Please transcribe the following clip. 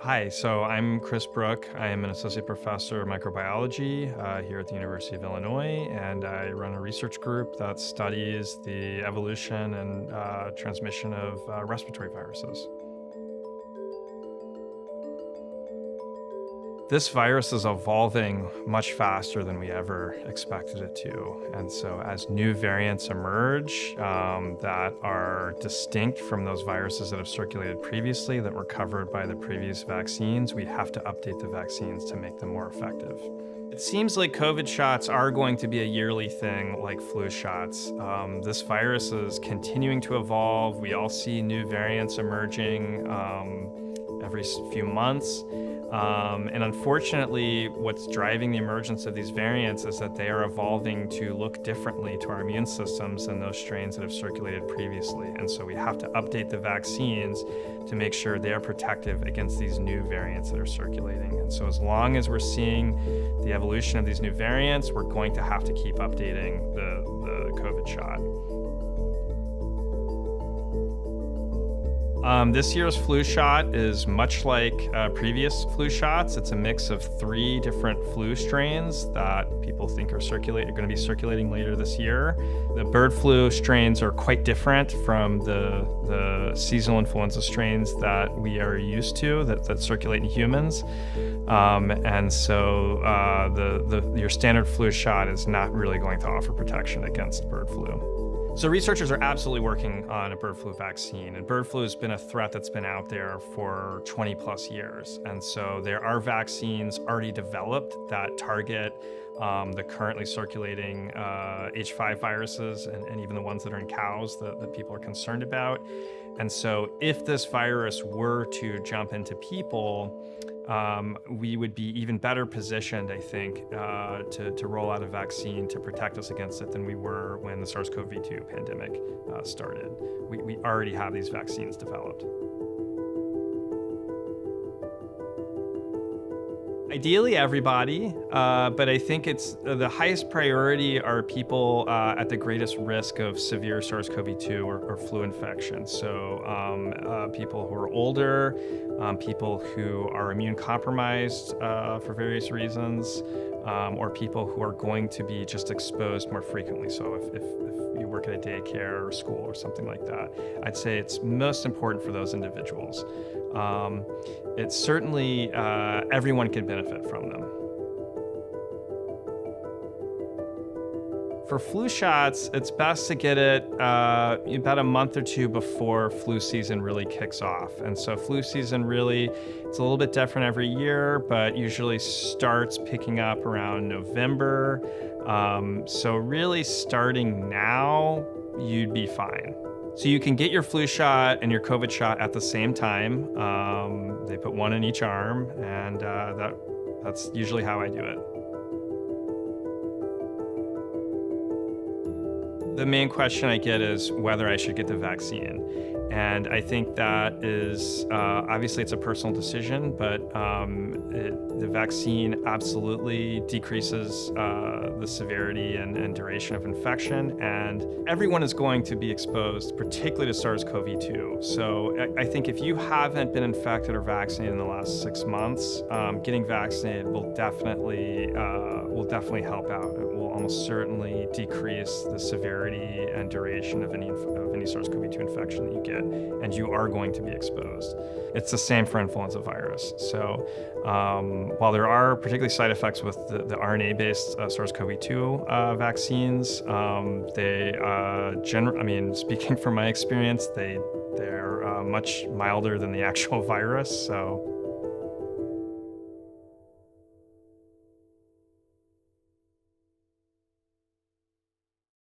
Hi, so I'm Chris Brooke. I am an associate professor of microbiology here at the University of Illinois, and I run a research group that studies the evolution and transmission of respiratory viruses. This virus is evolving much faster than we ever expected it to. And so, as new variants emerge that are distinct from those viruses that have circulated previously, that were covered by the previous vaccines, we have to update the vaccines to make them more effective. It seems like COVID shots are going to be a yearly thing like flu shots. This virus is continuing to evolve. We all see new variants emerging every few months. And unfortunately, what's driving the emergence of these variants is that they are evolving to look differently to our immune systems than those strains that have circulated previously. And so we have to update the vaccines to make sure they are protective against these new variants that are circulating. And so as long as we're seeing the evolution of these new variants, we're going to have to keep updating the COVID shot. This year's flu shot is much like previous flu shots. It's a mix of 3 different flu strains that people think are going to be circulating later this year. The bird flu strains are quite different from the seasonal influenza strains that we are used to that circulate in humans. And so your standard flu shot is not really going to offer protection against bird flu. So researchers are absolutely working on a bird flu vaccine, and bird flu has been a threat that's been out there for 20 plus years. And so there are vaccines already developed that target the currently circulating H5 viruses and even the ones that are in cows that people are concerned about. And so if this virus were to jump into people, we would be even better positioned, I think, to roll out a vaccine to protect us against it than we were when the SARS-CoV-2 pandemic started. We already have these vaccines developed. Ideally, everybody, but I think it's the highest priority are people at the greatest risk of severe SARS-CoV-2 or flu infection. So people who are older, people who are immune compromised for various reasons, or people who are going to be just exposed more frequently. So if you work at a daycare or school or something like that, I'd say it's most important for those individuals. It's certainly everyone can benefit from them. For flu shots, it's best to get it about a month or 2 before flu season really kicks off. And so flu season it's a little bit different every year, but usually starts picking up around November. So really starting now, you'd be fine. So you can get your flu shot and your COVID shot at the same time. They put one in each arm, and that's usually how I do it. The main question I get is whether I should get the vaccine. And I think that is, obviously it's a personal decision, but the vaccine absolutely decreases the severity and duration of infection. And everyone is going to be exposed, particularly to SARS-CoV-2. So I think if you haven't been infected or vaccinated in the last 6 months, getting vaccinated will definitely help out. It will almost certainly decrease the severity and duration of any SARS-CoV-2 infection that you get, and you are going to be exposed. It's the same for influenza virus. So while there are particularly side effects with the RNA-based SARS-CoV-2 vaccines, speaking from my experience, they're much milder than the actual virus. So